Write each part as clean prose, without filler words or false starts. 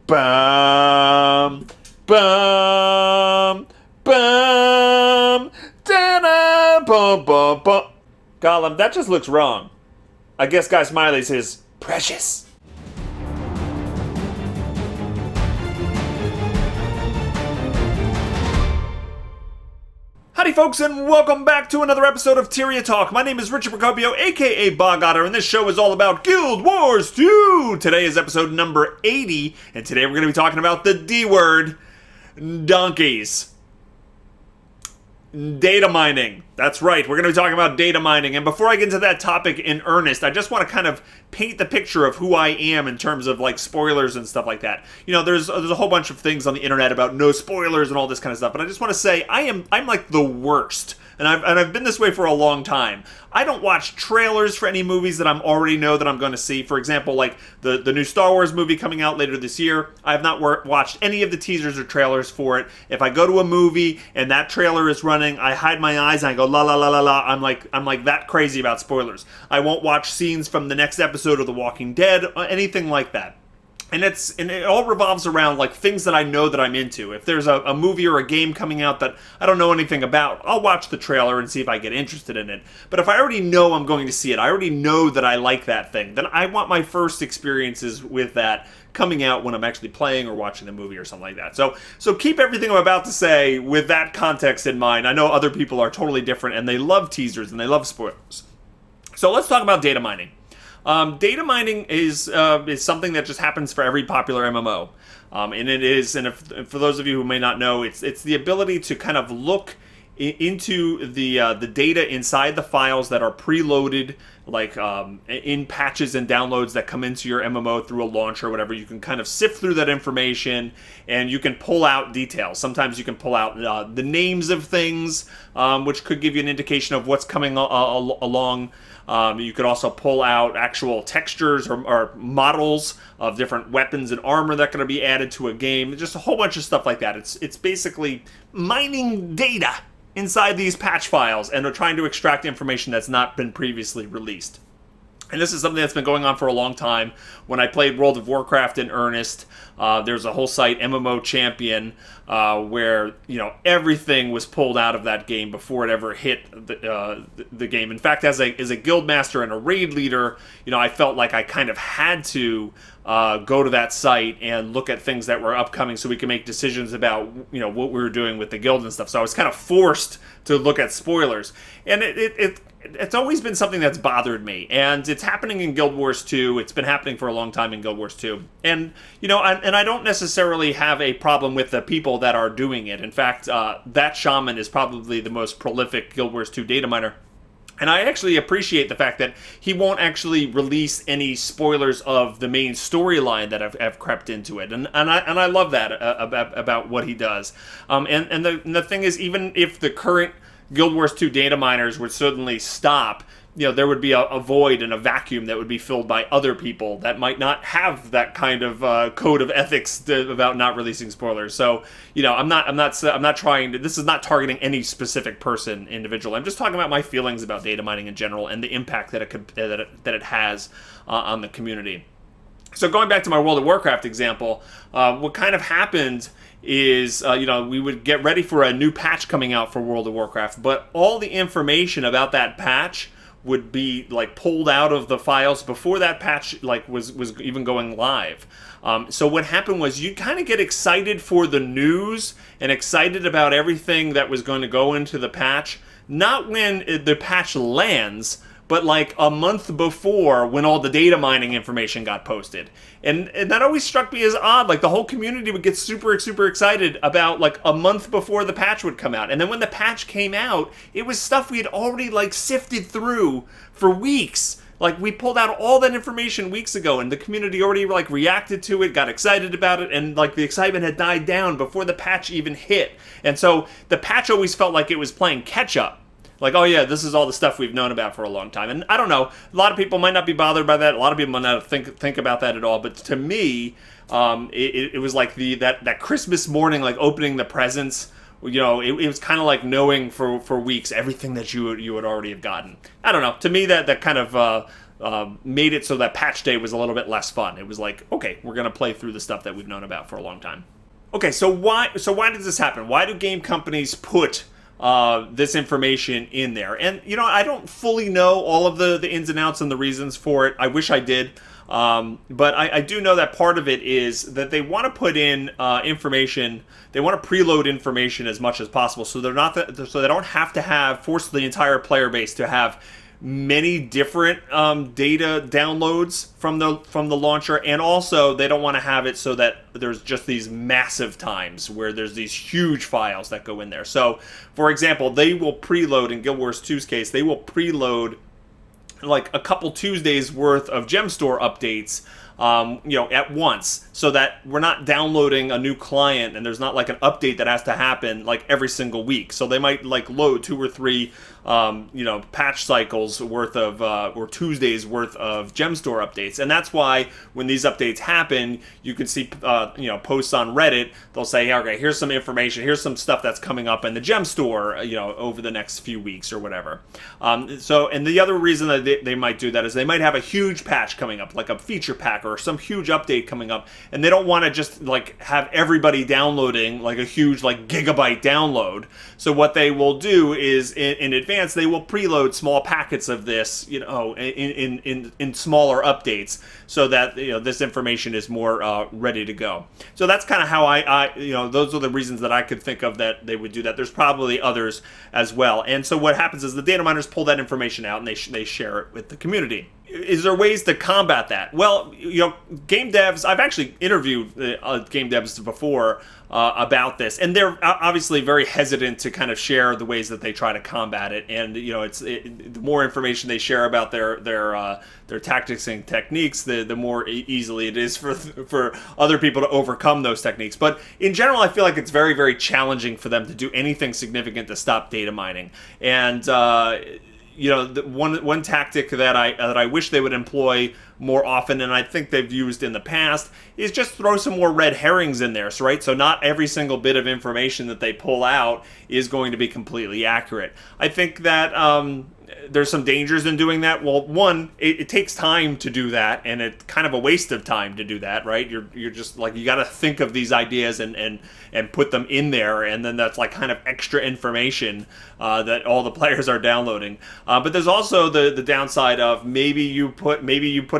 Bum, bum, bum, da-da, bum, bum, bum. Gollum, that just looks wrong. I guess Guy Smiley's his precious. Howdy folks, and welcome back to another episode of Tyria Talk. My name is Richie Procopio, aka Otter, and this show is all about Guild Wars 2! Today is episode number 80, and today we're going to be talking about the D word, donkeys. Data mining. That's right, we're going to be talking about data mining, and before I get into that topic in earnest, I just want to kind of paint the picture of who I am in terms of like spoilers and stuff like that. You know, there's a whole bunch of things on the internet about no spoilers and all this kind of stuff, but I just want to say I'm like the worst. And I've been this way for a long time. I don't watch trailers for any movies that I already know that I'm going to see. For example, like the new Star Wars movie coming out later this year. I have not watched any of the teasers or trailers for it. If I go to a movie and that trailer is running, I hide my eyes and I go la la la la la. I'm like that crazy about spoilers. I won't watch scenes from the next episode of The Walking Dead, anything like that. And it all revolves around like things that I know that I'm into. If there's a movie or a game coming out that I don't know anything about, I'll watch the trailer and see if I get interested in it. But if I already know I'm going to see it, I already know that I like that thing, then I want my first experiences with that coming out when I'm actually playing or watching the movie or something like that. So keep everything I'm about to say with that context in mind. I know other people are totally different and they love teasers and they love spoilers. So let's talk about data mining. Data mining is something that just happens for every popular MMO, and it is. And for those of you who may not know, it's the ability to kind of look into the data inside the files that are preloaded, like in patches and downloads that come into your MMO through a launcher or whatever. You can kind of sift through that information and you can pull out details. Sometimes you can pull out the names of things, which could give you an indication of what's coming along. You could also pull out actual textures or models of different weapons and armor that are going to be added to a game. Just a whole bunch of stuff like that. It's basically mining data inside these patch files, and they're trying to extract information that's not been previously released. And this is something that's been going on for a long time. When I played World of Warcraft in earnest, there's a whole site, MMO Champion, where everything was pulled out of that game before it ever hit the game. In fact, as a guild master and a raid leader, I felt like I kind of had to go to that site and look at things that were upcoming so we could make decisions about what we were doing with the guild and stuff. So I was kind of forced to look at spoilers, and it's always been something that's bothered me, and it's happening in Guild Wars 2. It's been happening for a long time in Guild Wars 2, and I don't necessarily have a problem with the people that are doing it. In fact, that shaman is probably the most prolific Guild Wars 2 data miner. And I actually appreciate the fact that he won't actually release any spoilers of the main storyline that have crept into it, and I love that about what he does. And the thing is, even if the current Guild Wars 2 data miners would suddenly stop, there would be a void and a vacuum that would be filled by other people that might not have that kind of code of ethics about not releasing spoilers. So, I'm not trying to. This is not targeting any specific person, individual. I'm just talking about my feelings about data mining in general and the impact that it has on the community. So going back to my World of Warcraft example, what kind of happened is, we would get ready for a new patch coming out for World of Warcraft, but all the information about that patch would be like pulled out of the files before that patch was even going live. So what happened was you kind of get excited for the news and excited about everything that was going to go into the patch, not when the patch lands, but like a month before when all the data mining information got posted. And that always struck me as odd. Like the whole community would get super, super excited about like a month before the patch would come out. And then when the patch came out, it was stuff we had already like sifted through for weeks. Like we pulled out all that information weeks ago and the community already like reacted to it, got excited about it, and like the excitement had died down before the patch even hit. And so the patch always felt like it was playing catch up. Like, oh yeah, this is all the stuff we've known about for a long time. And I don't know, a lot of people might not be bothered by that. A lot of people might not think about that at all. But to me, it was like that Christmas morning, like opening the presents. It was kind of like knowing for weeks everything that you would already have gotten. I don't know. To me, that kind of made it so that patch day was a little bit less fun. It was like, okay, we're going to play through the stuff that we've known about for a long time. Okay, so why does this happen? Why do game companies put this information in there? And, I don't fully know all of the ins and outs and the reasons for it. I wish I did. But I do know that part of it is that they want to put in information. They want to preload information as much as possible, so they're not so they don't have to force the entire player base to have many different data downloads from the launcher, and also they don't want to have it so that there's just these massive times where there's these huge files that go in there. So, for example, they will preload in Guild Wars 2's case. They will preload like a couple Tuesdays worth of Gem Store updates at once, so that we're not downloading a new client and there's not like an update that has to happen like every single week. So they might like load 2 or 3 patch cycles worth of or Tuesdays worth of Gem Store updates. And that's why when these updates happen, you can see posts on Reddit. They'll say, okay, here's some information, here's some stuff that's coming up in the Gem Store over the next few weeks or whatever. And the other reason that they might do that is they might have a huge patch coming up, like a feature pack or some huge update coming up, and they don't want to just like have everybody downloading like a huge like gigabyte download. So what they will do is in advance they will preload small packets of this, in smaller updates, so that this information is more ready to go. So that's kind of how I those are the reasons that I could think of that they would do that. There's probably others as well. And so what happens is the data miners pull that information out and they share it with the community. Is there ways to combat that? Well, game devs, I've actually interviewed game devs before about this, and they're obviously very hesitant to kind of share the ways that they try to combat it. And the more information they share about their tactics and techniques, the more easily it is for other people to overcome those techniques. But in general, I feel like it's very, very challenging for them to do anything significant to stop data mining. And one tactic that I wish they would employ more often, and I think they've used in the past, is just throw some more red herrings in there, right? So not every single bit of information that they pull out is going to be completely accurate. I think that there's some dangers in doing that. Well, one, it takes time to do that, and it's kind of a waste of time to do that, right? You're just like, you got to think of these ideas and put them in there, and then that's like kind of extra information that all the players are downloading. But there's also the downside of maybe you put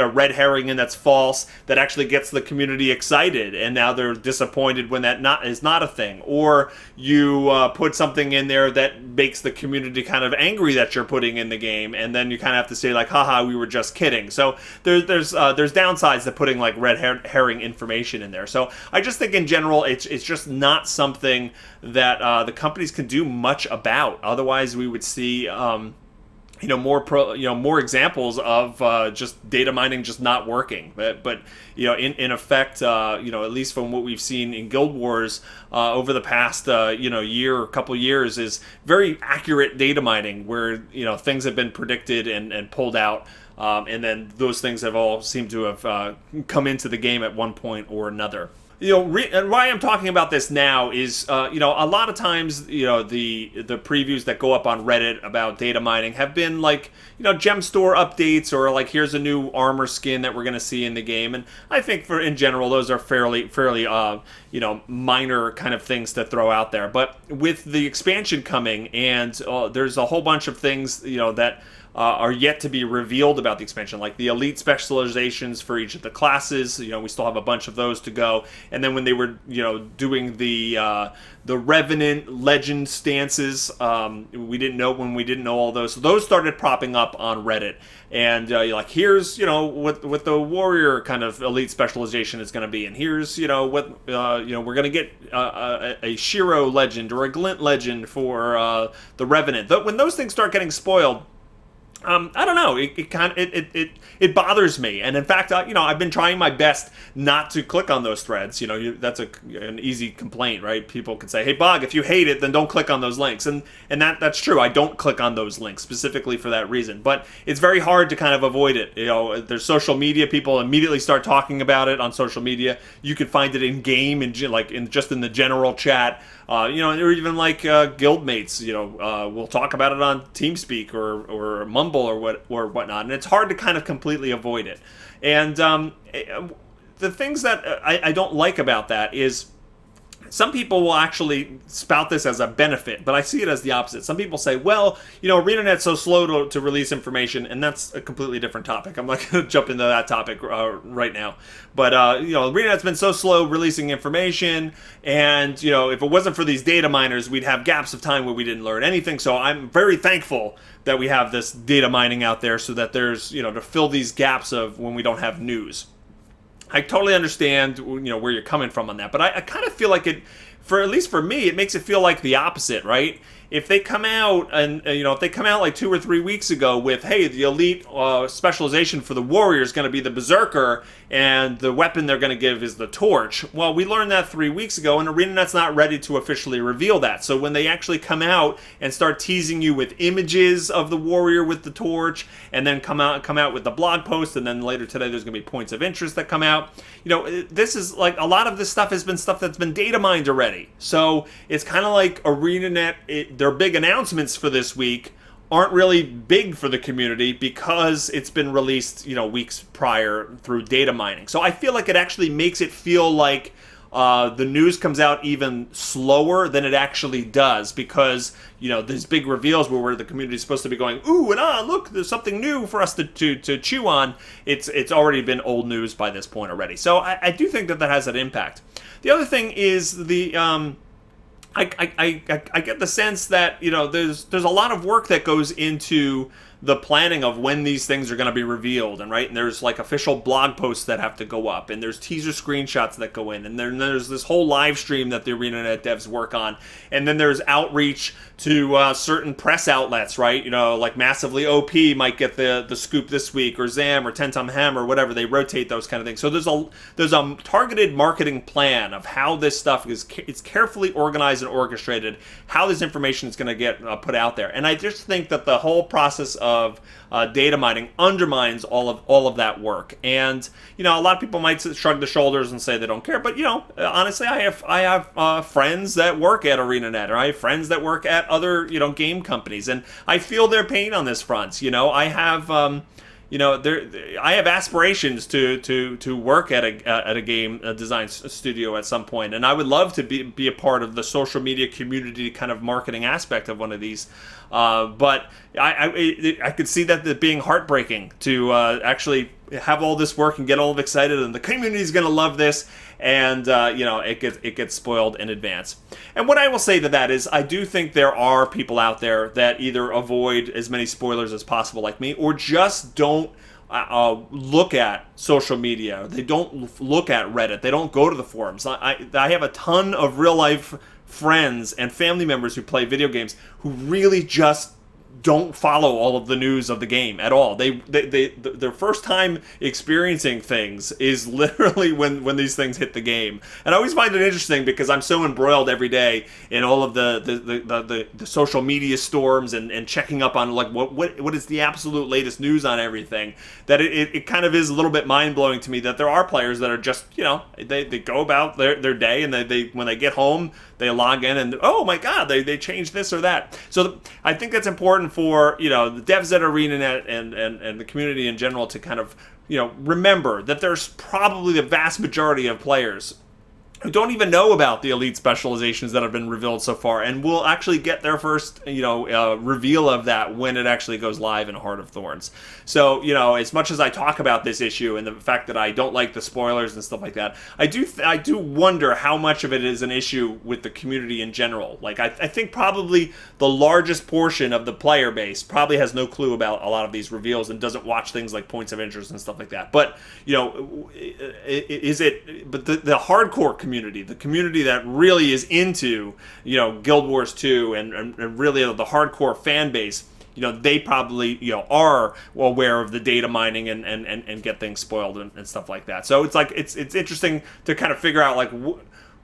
a red herring in that's false that actually gets the community excited, and now they're disappointed when that is not a thing. Or you put something in there that makes the community kind of angry that you're putting in the game, and then you kind of have to say like, haha, we were just kidding. So there's downsides to putting like red herring information in there. So I just think in general it's just not something that the companies can do much about. Otherwise we would see more examples of just data mining just not working. But in effect, at least from what we've seen in Guild Wars over the past year or couple years, is very accurate data mining where things have been predicted and pulled out. And then those things have all seemed to have come into the game at one point or another. And why I'm talking about this now is, a lot of times, the previews that go up on Reddit about data mining have been like, Gem Store updates, or like, here's a new armor skin that we're going to see in the game. And I think in general, those are fairly, minor kind of things to throw out there. But with the expansion coming, and there's a whole bunch of things, that are yet to be revealed about the expansion, like the elite specializations for each of the classes. We still have a bunch of those to go. And then when they were, doing the Revenant legend stances, we didn't know all those. So those started popping up on Reddit. And like, here's what the warrior kind of elite specialization is going to be, and here's what we're going to get a Shiro legend or a Glint legend for the Revenant. When those things start getting spoiled, I don't know. It bothers me, and in fact, I've been trying my best not to click on those threads. That's an easy complaint, right? People can say, "Hey, Bog, if you hate it, then don't click on those links," and that's true. I don't click on those links specifically for that reason, but it's very hard to kind of avoid it. There's social media. People immediately start talking about it on social media. You can find it in game and just in the general chat. Or even like guildmates, we'll talk about it on TeamSpeak or Mumble fumble or whatnot, and it's hard to kind of completely avoid it. And the things that I don't like about that is some people will actually spout this as a benefit, but I see it as the opposite. Some people say, well, ArenaNet's so slow to release information, and that's a completely different topic. I'm not going to jump into that topic right now. But, ArenaNet's been so slow releasing information, and, if it wasn't for these data miners, we'd have gaps of time where we didn't learn anything. So I'm very thankful that we have this data mining out there so that there's, to fill these gaps of when we don't have news. I totally understand, where you're coming from on that, but I kind of feel like at least for me, it makes it feel like the opposite, right? If they come out and, if they come out like 2 or 3 weeks ago with, hey, the elite specialization for the warrior is going to be the berserker and the weapon they're going to give is the torch. Well, we learned that 3 weeks ago, and ArenaNet's not ready to officially reveal that. So when they actually come out and start teasing you with images of the warrior with the torch, and then come out with the blog post, and then later today there's going to be points of interest that come out. This is like a lot of this stuff has been stuff that's been data mined already. So it's kind of like ArenaNet, their big announcements for this week aren't really big for the community because it's been released, weeks prior through data mining. So I feel like it actually makes it feel like the news comes out even slower than it actually does because, these big reveals where the community is supposed to be going, ooh, and look, there's something new for us to chew on. It's already been old news by this point already. So I do think that has an impact. The other thing is the I get the sense that there's a lot of work that goes into the planning of when these things are going to be revealed, and there's like official blog posts that have to go up, and there's teaser screenshots that go in, and then there's this whole live stream that the ArenaNet devs work on, and then there's outreach to certain press outlets, like Massively OP might get the scoop this week, or Zam or Tentum Hem or whatever. They rotate those kind of things. So there's a targeted marketing plan of how this stuff it's carefully organized and orchestrated, how this information is going to get put out there. And I just think that the whole process of data mining undermines all of that work. And a lot of people might shrug their shoulders and say they don't care, but honestly, I have friends that work at ArenaNet, or I have friends that work at other game companies, and I feel their pain on this front. I have I have aspirations to work at a game design studio at some point, and I would love to be a part of the social media community kind of marketing aspect of one of these. But I could see that being heartbreaking to actually have all this work and get all excited, and the community is going to love this, and it gets spoiled in advance. And what I will say to that is, I do think there are people out there that either avoid as many spoilers as possible, like me, or just don't look at social media. They don't look at Reddit. They don't go to the forums. I have a ton of real life friends and family members who play video games who really just don't follow all of the news of the game at all. Their first time experiencing things is literally when these things hit the game. And I always find it interesting because I'm so embroiled every day in all of the social media storms and checking up on like what is the absolute latest news on everything, that it kind of is a little bit mind-blowing to me that there are players that are just, they go about their day, and they when they get home, they log in and, oh my God, they changed this or that. So I think that's important for, the devs at ArenaNet and the community in general to kind of, remember that there's probably the vast majority of players who don't even know about the elite specializations that have been revealed so far, and will actually get their first, reveal of that when it actually goes live in Heart of Thorns. So, as much as I talk about this issue and the fact that I don't like the spoilers and stuff like that, I do wonder how much of it is an issue with the community in general. Like, I think probably the largest portion of the player base probably has no clue about a lot of these reveals and doesn't watch things like points of interest and stuff like that. But, is it, but the hardcore community, the community that really is into, Guild Wars 2 and really the hardcore fan base, they probably, are aware of the data mining and get things spoiled and stuff like that. So it's like, it's interesting to kind of figure out, like,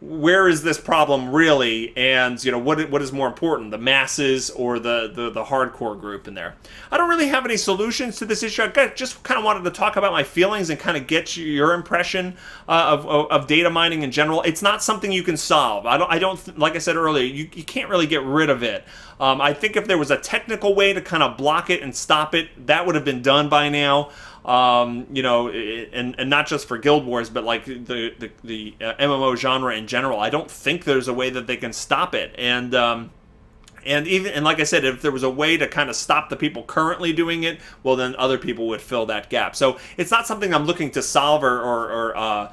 where is this problem really, and what is more important, the masses or the hardcore group in there? I don't really have any solutions to this issue. I just kind of wanted to talk about my feelings and kind of get your impression of data mining in general. It's not something you can solve. I don't like I said earlier, you can't really get rid of it. I think if there was a technical way to kind of block it and stop it, that would have been done by now. And not just for Guild Wars, but like the MMO genre in general. I don't think there's a way that they can stop it. And like I said, if there was a way to kind of stop the people currently doing it, well, then other people would fill that gap. So it's not something I'm looking to solve or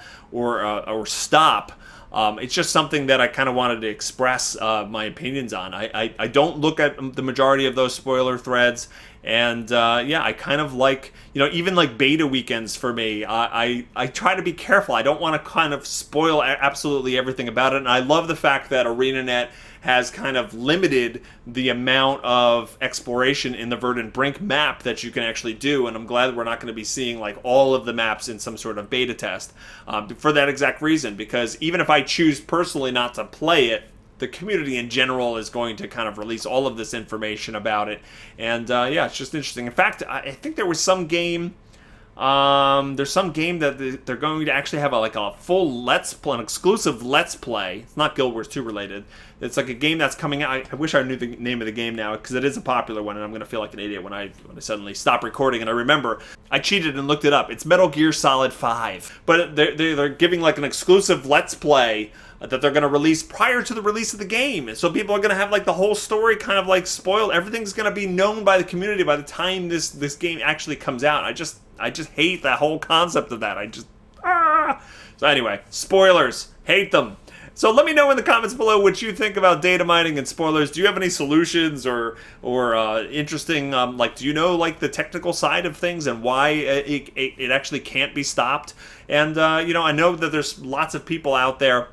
stop. It's just something that I kind of wanted to express my opinions on. I don't look at the majority of those spoiler threads, and I kind of like, even like beta weekends for me, I try to be careful. I don't want to kind of spoil absolutely everything about it, and I love the fact that ArenaNet has kind of limited the amount of exploration in the Verdant Brink map that you can actually do, and I'm glad we're not going to be seeing like all of the maps in some sort of beta test for that exact reason, because even if I choose personally not to play it, the community in general is going to kind of release all of this information about it, and it's just interesting. In fact, I think there was some game, there's some game that they're going to actually have a full Let's Play, an exclusive Let's Play. It's not Guild Wars 2 related. It's like a game that's coming out. I wish I knew the name of the game now, because it is a popular one, and I'm going to feel like an idiot when I suddenly stop recording and I remember. I cheated and looked it up. It's Metal Gear Solid 5. But they're giving like an exclusive Let's Play that they're going to release prior to the release of the game. And so people are going to have like the whole story kind of like spoiled. Everything's going to be known by the community by the time this game actually comes out. I just hate that whole concept of that. So anyway, spoilers. Hate them. So let me know in the comments below what you think about data mining and spoilers. Do you have any solutions or interesting, do you know like the technical side of things and why it actually can't be stopped? And, I know that there's lots of people out there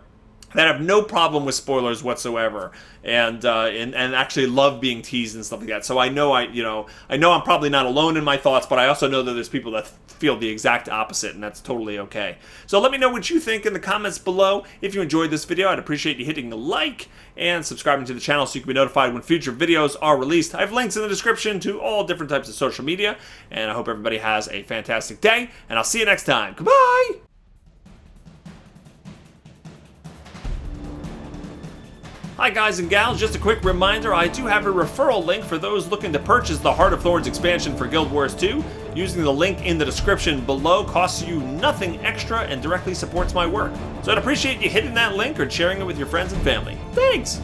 that have no problem with spoilers whatsoever, and actually love being teased and stuff like that. So I know I'm probably not alone in my thoughts, but I also know that there's people that feel the exact opposite, and that's totally okay. So let me know what you think in the comments below. If you enjoyed this video, I'd appreciate you hitting the like and subscribing to the channel so you can be notified when future videos are released. I have links in the description to all different types of social media, and I hope everybody has a fantastic day, and I'll see you next time. Goodbye! Hi guys and gals, just a quick reminder, I do have a referral link for those looking to purchase the Heart of Thorns expansion for Guild Wars 2. Using the link in the description below costs you nothing extra and directly supports my work. So I'd appreciate you hitting that link or sharing it with your friends and family. Thanks!